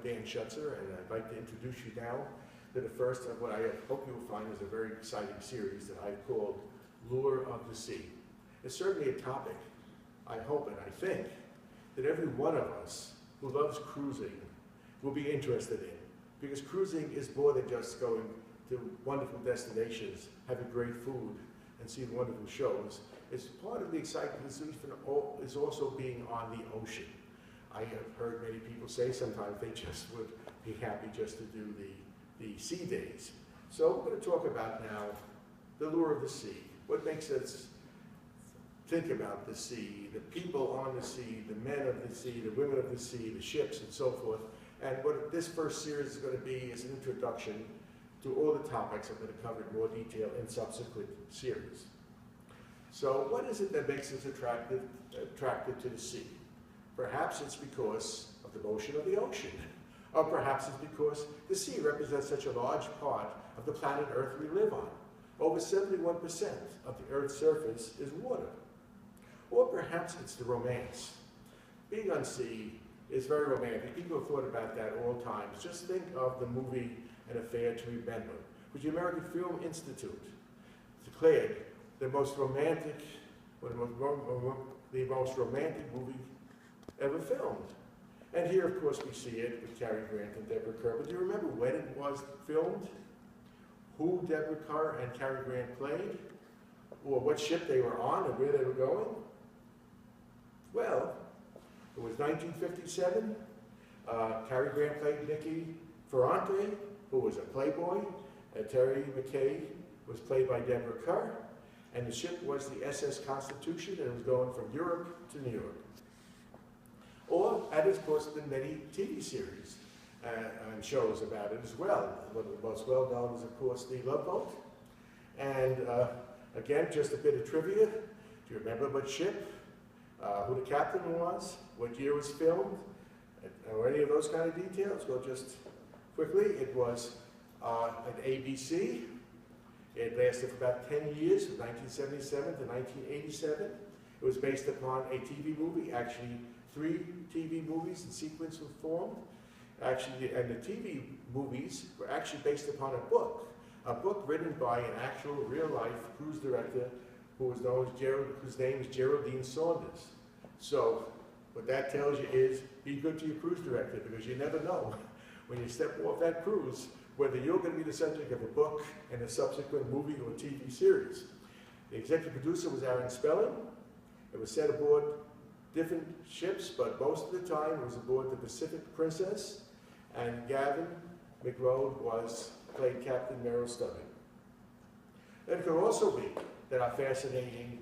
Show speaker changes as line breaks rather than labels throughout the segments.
Dan Schutzer, and I'd like to introduce you now to the first of what I hope you will find is a very exciting series that I've called Lure of the Sea. It's certainly a topic, I hope and I think, that every one of us who loves cruising will be interested in, because cruising is more than just going to wonderful destinations, having great food, and seeing wonderful shows. It's part of the excitement is also being on the ocean. I have heard many people say sometimes they just would be happy just to do the sea days. So we're going to talk about now the lure of the sea. What makes us think about the sea, the people on the sea, the men of the sea, the women of the sea, the ships, and so forth. And what this first series is going to be is an introduction to all the topics I'm going to cover in more detail in subsequent series. So what is it that makes us attracted to the sea? Perhaps it's because of the motion of the ocean. Or perhaps it's because the sea represents such a large part of the planet Earth we live on. Over 71% of the Earth's surface is water. Or perhaps it's the romance. Being on sea is very romantic. People have thought about that all times. Just think of the movie An Affair to Remember, which the American Film Institute declared the most romantic movie ever filmed. And here, of course, we see it with Cary Grant and Deborah Kerr. But do you remember when it was filmed? Who Deborah Kerr and Cary Grant played? Or what ship they were on and where they were going? Well, it was 1957. Cary Grant played Nicky Ferrante, who was a playboy. Terry McKay was played by Deborah Kerr. And the ship was the SS Constitution, and it was going from Europe to New York. Or, and of course, been many TV series and shows about it as well. One of the most well-known is, of course, The Love Boat. And again, just a bit of trivia. Do you remember what ship, who the captain was, what year it was filmed, or any of those kind of details? Well, just quickly, it was at ABC. It lasted for about 10 years, from 1977 to 1987. It was based upon a TV movie, actually 3 TV movies in sequence were formed. Actually, and the TV movies were actually based upon a book written by an actual real-life cruise director who was known as whose name is Geraldine Saunders. So what that tells you is be good to your cruise director, because you never know when you step off that cruise whether you're going to be the subject of a book and a subsequent movie or TV series. The executive producer was Aaron Spelling. It was set aboard different ships, but most of the time it was aboard the Pacific Princess, and Gavin McRoad played Captain Merrill Stubbing. It could also be that our fascination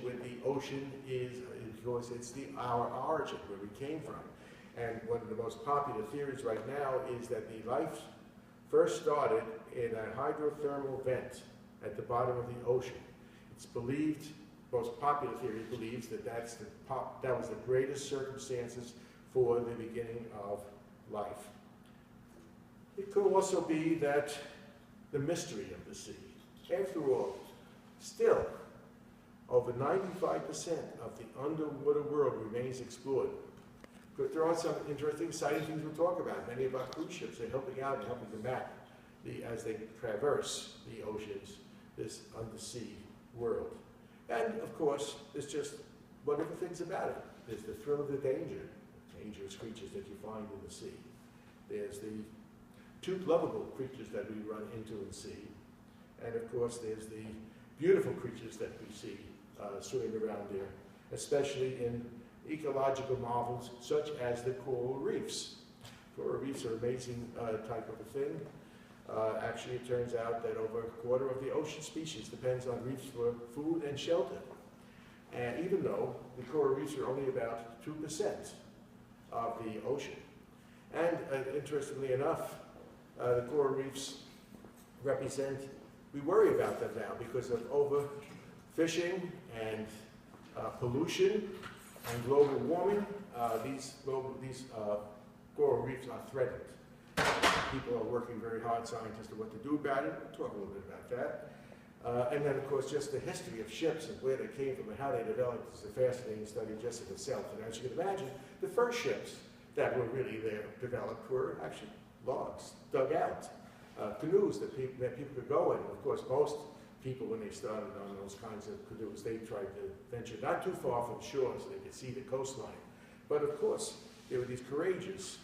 with the ocean is because it's our origin, where we came from. And one of the most popular theories right now is that the life first started in a hydrothermal vent at the bottom of the ocean. It's believed, most popular theory believes that that was the greatest circumstances for the beginning of life. It could also be that the mystery of the sea. After all, still, over 95% of the underwater world remains explored. But there are some interesting, exciting things we'll talk about. Many of our cruise ships are helping out and helping to map as they traverse the oceans, this undersea world. And of course, there's just wonderful things about it. There's the thrill of the danger, dangerous creatures that you find in the sea. There's the lovable creatures that we run into and see. And of course, there's the beautiful creatures that we see swimming around there, especially in ecological marvels such as the coral reefs. Coral reefs are an amazing type of a thing. Actually, it turns out that over a quarter of the ocean species depends on reefs for food and shelter. And even though the coral reefs are only about 2% of the ocean. And interestingly enough, the coral reefs represent, we worry about them now because of overfishing and pollution and global warming. These coral reefs are threatened. People are working very hard, scientists, on what to do about it. We'll talk a little bit about that. And then, of course, just the history of ships and where they came from and how they developed is a fascinating study just in itself. And as you can imagine, the first ships that were really there developed were actually logs, dug out, canoes that people could go in. Of course, most people, when they started on those kinds of canoes, they tried to venture not too far from shore so they could see the coastline. But of course, there were these courageous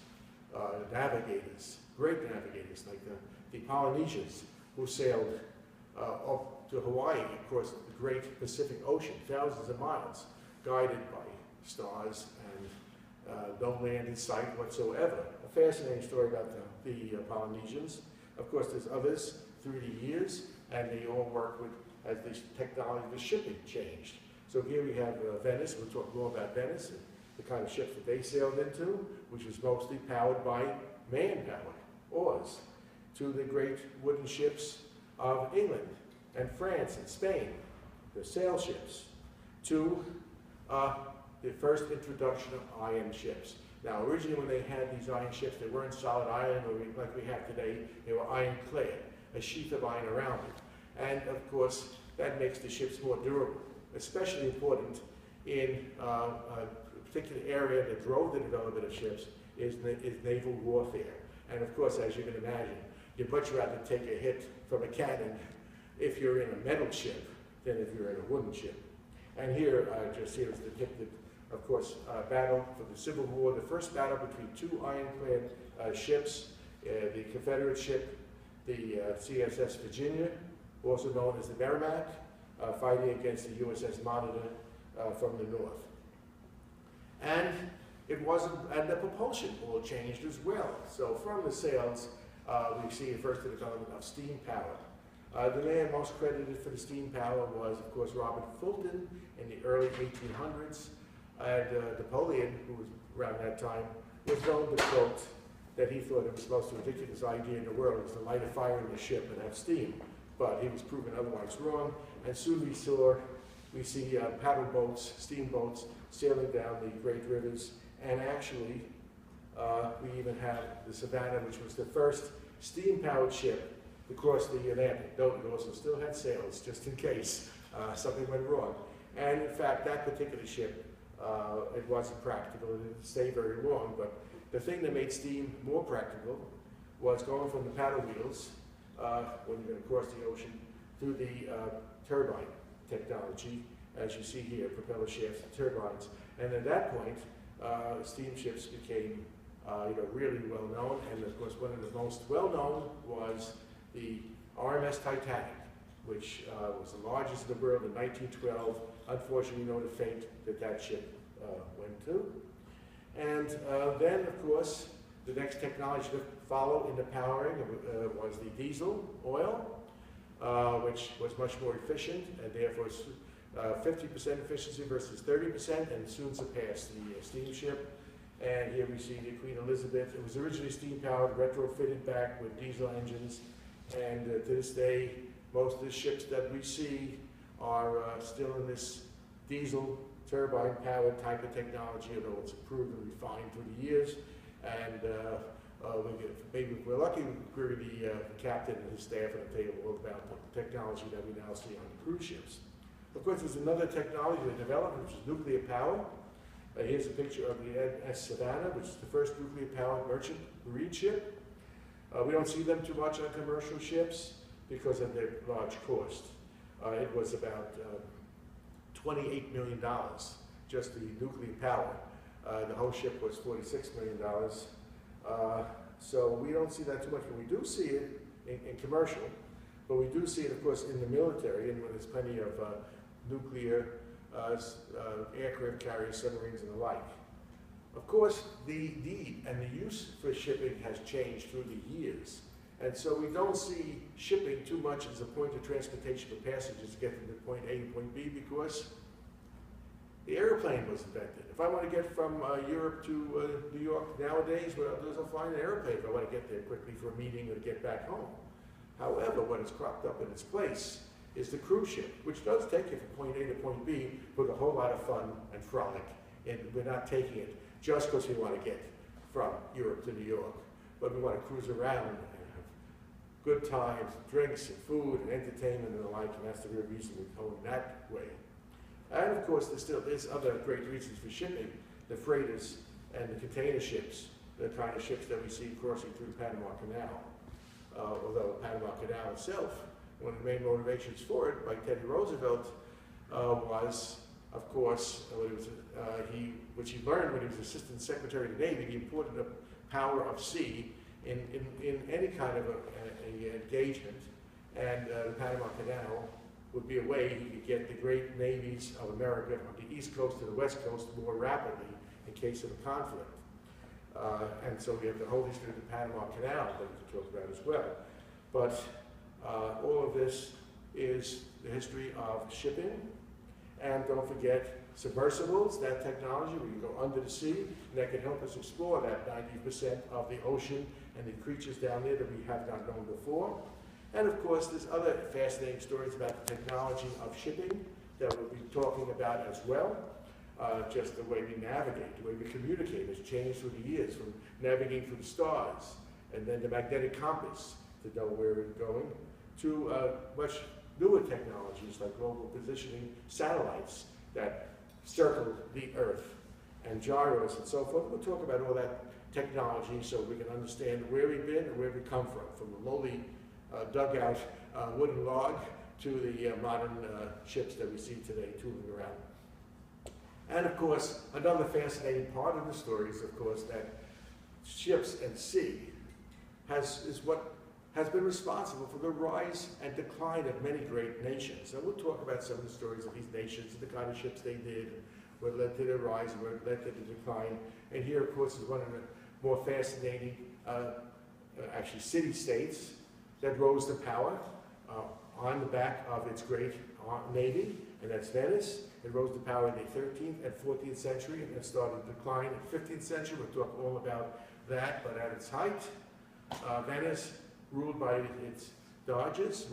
navigators, great navigators, like the Polynesians, who sailed up to Hawaii across the great Pacific Ocean, thousands of miles, guided by stars and no land in sight whatsoever. A fascinating story about the Polynesians. Of course, there's others through the years, and they all work with, as the technology of shipping changed. So here we have Venice. We'll talk more about Venice and the kind of ships that they sailed into, which was mostly powered by man-powered oars, to the great wooden ships of England and France and Spain, the sail ships, to the first introduction of iron ships. Now, originally when they had these iron ships, they weren't solid iron like we have today. They were ironclad, a sheath of iron around it. And of course, that makes the ships more durable, especially important in a particular area that drove the development of ships is naval warfare. And of course, as you can imagine, you'd much rather take a hit from a cannon if you're in a metal ship than if you're in a wooden ship. And here, just here is depicted, of course, battle for the Civil War, the first battle between two ironclad ships, the Confederate ship, the CSS Virginia, also known as the Merrimack, fighting against the USS Monitor from the north. And it wasn't, and the propulsion all changed as well. So from the sails, we see first the development of steam power. The man most credited for the steam power was, of course, Robert Fulton in the early 1800s. And Napoleon, who was around that time, was known to quote that he thought it was the most ridiculous idea in the world was to light a fire in the ship and have steam. But he was proven otherwise wrong. And soon we see paddle boats, steamboats, sailing down the great rivers. And actually, we even have the Savannah, which was the first steam-powered ship to cross the Atlantic. Though it also still had sails, just in case something went wrong. And in fact, that particular ship, it wasn't practical. It didn't stay very long. But the thing that made steam more practical was going from the paddle wheels, when you're going to cross the ocean, through the turbine technology, as you see here, propeller shafts and turbines. And at that point, steamships became really well known, and of course one of the most well known was the RMS Titanic, which was the largest in the world in 1912. Unfortunately, you know the fate that ship went to. And then, of course, the next technology to follow in the powering was the diesel oil, which was much more efficient, and therefore 50% efficiency versus 30%, and soon surpassed the steamship. And here we see the Queen Elizabeth. It was originally steam-powered, retrofitted back with diesel engines, and to this day, most of the ships that we see are still in this diesel turbine-powered type of technology, although it's improved and refined through the years. And maybe if we're lucky, we'll query the captain and his staff and tell you all about the technology that we now see on the cruise ships. Of course, there's another technology that developed, which is nuclear power. Here's a picture of the MS Savannah, which is the first nuclear-powered merchant marine ship. We don't see them too much on commercial ships because of their large cost. It was about $28 million, just the nuclear power. The whole ship was $46 million. So we don't see that too much, but we do see it in commercial. But we do see it, of course, in the military, and when there's plenty of nuclear aircraft carriers, submarines, and the like. Of course, the need and the use for shipping has changed through the years. And so we don't see shipping too much as a point of transportation for passengers to get from point A to point B, because the airplane was invented. If I want to get from Europe to New York nowadays, what I'll do is I'll fly an airplane if I want to get there quickly for a meeting or to get back home. However, what has cropped up in its place is the cruise ship, which does take you from point A to point B with a whole lot of fun and frolic. And we're not taking it just because we want to get from Europe to New York, but we want to cruise around and have good times, drinks and food and entertainment and the like, and that's the real reason we're going that way. And of course, there's other great reasons for shipping, the freighters and the container ships, the kind of ships that we see crossing through the Panama Canal. Although the Panama Canal itself, one of the main motivations for it by Teddy Roosevelt was, of course, which he learned when he was Assistant Secretary of the Navy, the importance of power of sea in any kind of a engagement. And the Panama Canal would be a way he could get the great navies of America from the East Coast to the West Coast more rapidly in case of a conflict. And so we have the whole history of the Panama Canal that we can talk about as well. But all of this is the history of shipping. And don't forget submersibles, that technology where you go under the sea, and that can help us explore that 90% of the ocean and the creatures down there that we have not known before. And of course, there's other fascinating stories about the technology of shipping that we'll be talking about as well. Just the way we navigate, the way we communicate has changed through the years, from navigating through the stars and then the magnetic compass to know where we're going, to much newer technologies like global positioning satellites that circle the Earth, and gyros and so forth. We'll talk about all that technology so we can understand where we've been and where we come from the lowly dugout wooden log to the modern ships that we see today tooling around. And of course, another fascinating part of the story is, of course, that ships and sea is what has been responsible for the rise and decline of many great nations. And we'll talk about some of the stories of these nations, the kind of ships they did, what led to their rise and what led to the decline. And here, of course, is one of the more fascinating, actually, city-states that rose to power on the back of its great navy, and that's Venice. It rose to power in the 13th and 14th century, and then started to decline in the 15th century. We'll talk all about that, but at its height, Venice, ruled by its Doges,